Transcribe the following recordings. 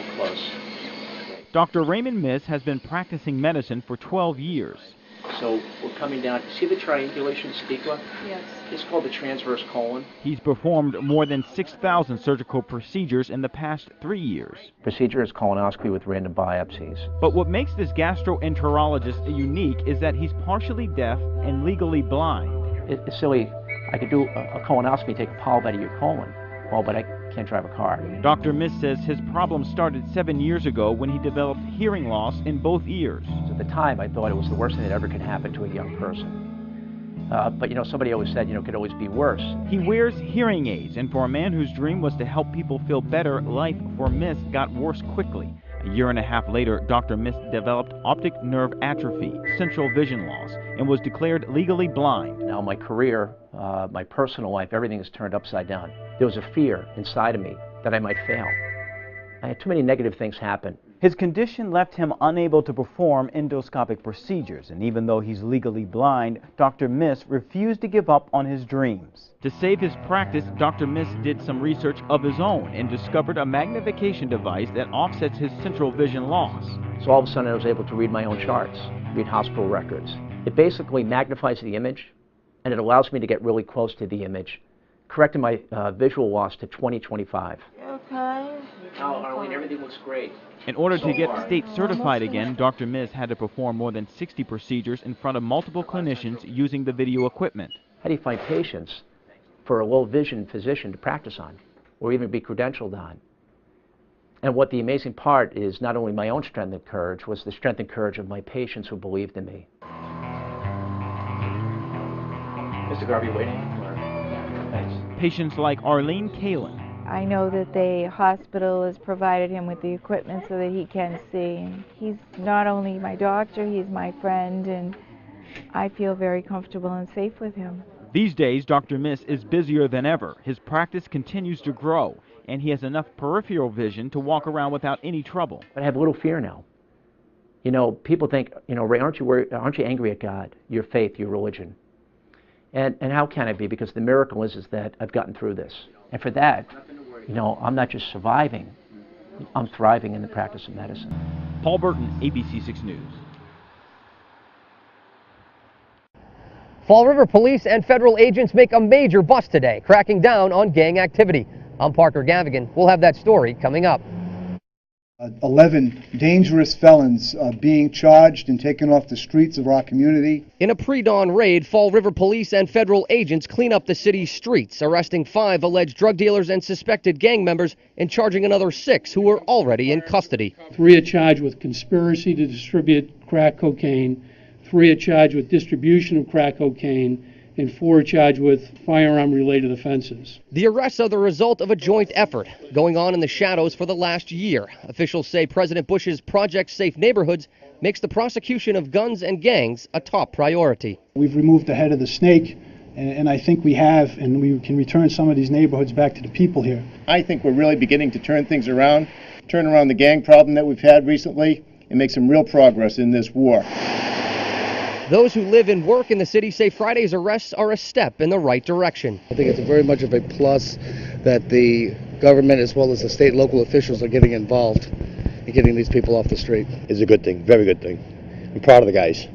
and close. Dr. Raymond Miss has been practicing medicine for 12 years. So we're coming down. See the triangulation stipula? Yes. It's called the transverse colon. He's performed more than 6,000 surgical procedures in the past 3 years. Procedure is colonoscopy with random biopsies. But what makes this gastroenterologist unique is that he's partially deaf and legally blind. It's silly. I could do a colonoscopy, take a polyp out of your colon. Well, but I can't drive a car. Dr. Miss says his problem started 7 years ago when he developed hearing loss in both ears. At the time, I thought it was the worst thing that ever could happen to a young person. But, somebody always said, it could always be worse. He wears hearing aids, and for a man whose dream was to help people feel better, life for Miss got worse quickly. A year and a half later, Dr. Miss developed optic nerve atrophy, central vision loss, and was declared legally blind. Now my career, my personal life, everything is turned upside down. There was a fear inside of me that I might fail. I had too many negative things happen. His condition left him unable to perform endoscopic procedures, and even though he's legally blind, Dr. Miss refused to give up on his dreams. To save his practice, Dr. Miss did some research of his own and discovered a magnification device that offsets his central vision loss. So all of a sudden I was able to read my own charts, read hospital records. It basically magnifies the image, and it allows me to get really close to the image, correcting my visual loss to 20/25. Okay. Oh, Arlene, everything looks great. In order to get state certified again, Dr. Miss had to perform more than 60 procedures in front of multiple clinicians using the video equipment. How do you find patients for a low vision physician to practice on, or even be credentialed on? And what the amazing part is, not only my own strength and courage, was the strength and courage of my patients who believed in me. Mr. Garvey waiting? Thanks. Patients like Arlene Kalin. I know that the hospital has provided him with the equipment so that he can see. And he's not only my doctor, he's my friend, and I feel very comfortable and safe with him. These days, Dr. Miss is busier than ever. His practice continues to grow, and he has enough peripheral vision to walk around without any trouble. But I have a little fear now. People think, Ray, aren't you angry at God, your faith, your religion? And how can I be? Because the miracle is that I've gotten through this. And for that, I'm not just surviving, I'm thriving in the practice of medicine. Paul Burton, ABC 6 News. Fall River Police and federal agents make a major bust today, cracking down on gang activity. I'm Parker Gavigan. We'll have that story coming up. 11 dangerous felons being charged and taken off the streets of our community. In a pre-dawn raid, Fall River Police and federal agents clean up the city's streets, arresting 5 alleged drug dealers and suspected gang members and charging another 6 who were already in custody. 3 are charged with conspiracy to distribute crack cocaine, 3 are charged with distribution of crack cocaine, and 4 are charged with firearm-related offenses. The arrests are the result of a joint effort going on in the shadows for the last year. Officials say President Bush's Project Safe Neighborhoods makes the prosecution of guns and gangs a top priority. We've removed the head of the snake, and I think we have, and we can return some of these neighborhoods back to the people here. I think we're really beginning to turn things around, turn around the gang problem that we've had recently, and make some real progress in this war. Those who live and work in the city say Friday's arrests are a step in the right direction. I think it's very much of a plus that the government as well as the state and local officials are getting involved in getting these people off the street. It's a good thing, very good thing. I'm proud of the guys.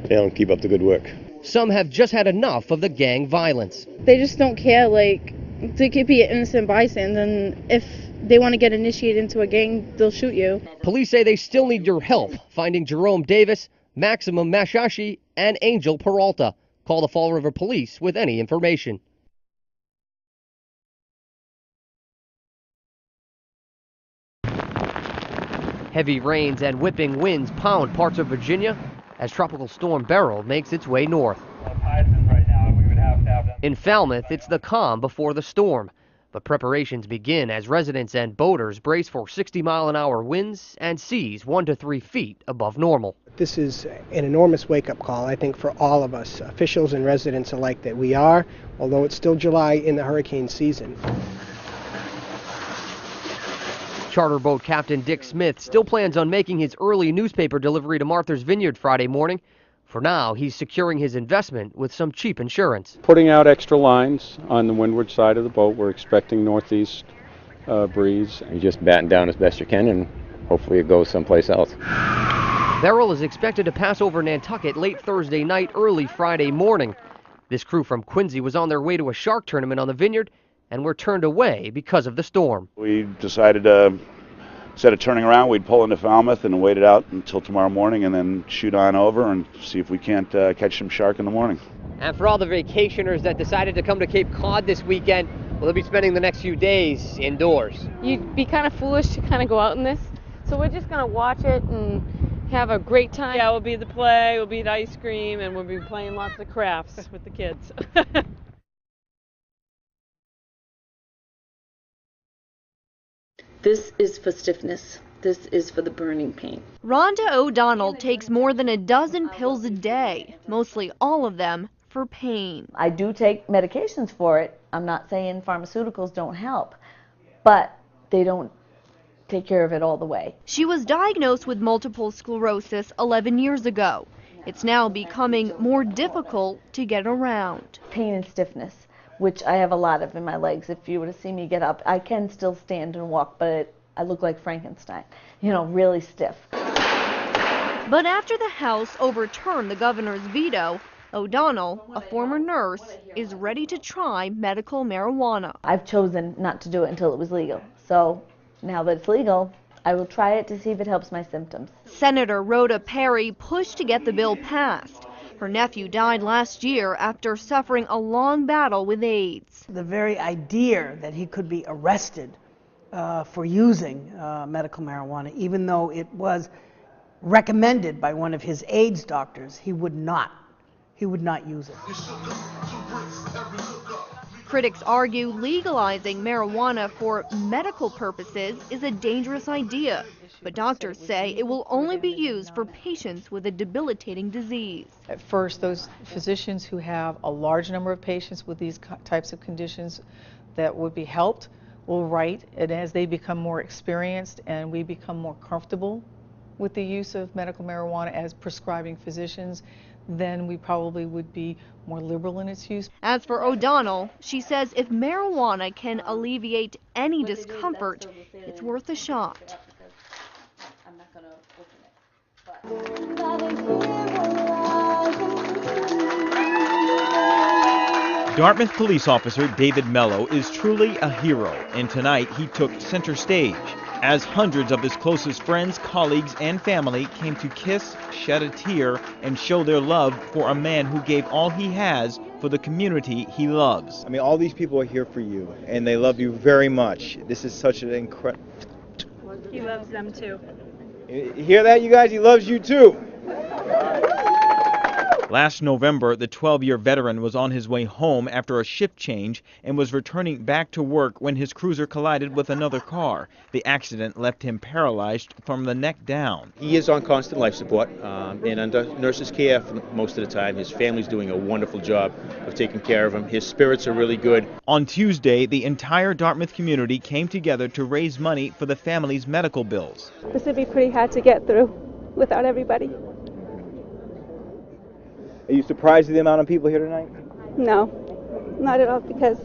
They don't keep up the good work. Some have just had enough of the gang violence. They just don't care, they could be an innocent bystander, and if they want to get initiated into a gang, they'll shoot you. Police say they still need your help finding Jerome Davis, Maximum Mashashi, and Angel Peralta. Call the Fall River Police with any information. Heavy rains and whipping winds pound parts of Virginia as Tropical Storm Beryl makes its way north. In Falmouth, it's the calm before the storm. But preparations begin as residents and boaters brace for 60-mile-an-hour winds and seas 1 to 3 feet above normal. This is an enormous wake-up call, I think, for all of us, officials and residents alike, that we are, although it's still July, in the hurricane season. Charter boat captain Dick Smith still plans on making his early newspaper delivery to Martha's Vineyard Friday morning. For now, he's securing his investment with some cheap insurance. Putting out extra lines on the windward side of the boat. We're expecting northeast breeze, and you just batten down as best you can, and hopefully it goes someplace else. Beryl is expected to pass over Nantucket late Thursday night, early Friday morning. This crew from Quincy was on their way to a shark tournament on the Vineyard and were turned away because of the storm. We decided instead of turning around, we'd pull into Falmouth and wait it out until tomorrow morning and then shoot on over and see if we can't catch some shark in the morning. And for all the vacationers that decided to come to Cape Cod this weekend, well, they'll be spending the next few days indoors. You'd be kind of foolish to kind of go out in this, so we're just going to watch it and have a great time. Yeah, we'll be at the play, we'll be at ice cream, and we'll be playing lots of crafts with the kids. This is for stiffness. This is for the burning pain. Rhonda O'Donnell takes more than a dozen pills a day, mostly all of them for pain. I do take medications for it. I'm not saying pharmaceuticals don't help, but they don't take care of it all the way. She was diagnosed with multiple sclerosis 11 years ago. It's now becoming more difficult to get around. Pain and stiffness, which I have a lot of in my legs. If you were to see me get up, I can still stand and walk, but I look like Frankenstein, really stiff. But after the House overturned the governor's veto, O'Donnell, a former nurse, is ready to try medical marijuana. I've chosen not to do it until it was legal. So now that it's legal, I will try it to see if it helps my symptoms. Senator Rhoda Perry pushed to get the bill passed. Her nephew died last year after suffering a long battle with AIDS. The very idea that he could be arrested for using medical marijuana, even though it was recommended by one of his AIDS doctors, he would not use it. Critics argue legalizing marijuana for medical purposes is a dangerous idea, but doctors say it will only be used for patients with a debilitating disease. At first, those physicians who have a large number of patients with these types of conditions that would be helped will write, and as they become more experienced and we become more comfortable with the use of medical marijuana as prescribing physicians, then we probably would be more liberal in its use. As for O'Donnell, she says if marijuana can alleviate any discomfort, it's worth a shot. Dartmouth police officer David Mello is truly a hero, and tonight he took center stage as hundreds of his closest friends, colleagues, and family came to kiss, shed a tear, and show their love for a man who gave all he has for the community he loves. I mean, all these people are here for you, and they love you very much. This is such an incredible... He loves them too. You hear that, you guys? He loves you too. Last November, the 12-year veteran was on his way home after a shift change and was returning back to work when his cruiser collided with another car. The accident left him paralyzed from the neck down. He is on constant life support and under nurse's care for most of the time. His family's doing a wonderful job of taking care of him. His spirits are really good. On Tuesday, the entire Dartmouth community came together to raise money for the family's medical bills. This would be pretty hard to get through without everybody. Are you surprised at the amount of people here tonight? No, not at all, because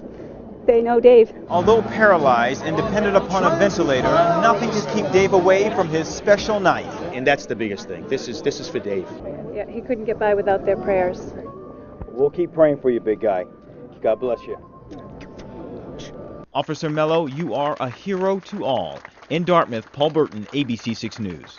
they know Dave. Although paralyzed and dependent upon a ventilator, nothing could keep Dave away from his special night. And that's the biggest thing. This is for Dave. Yeah, he couldn't get by without their prayers. We'll keep praying for you, big guy. God bless you. Officer Mello, you are a hero to all. In Dartmouth, Paul Burton, ABC 6 News.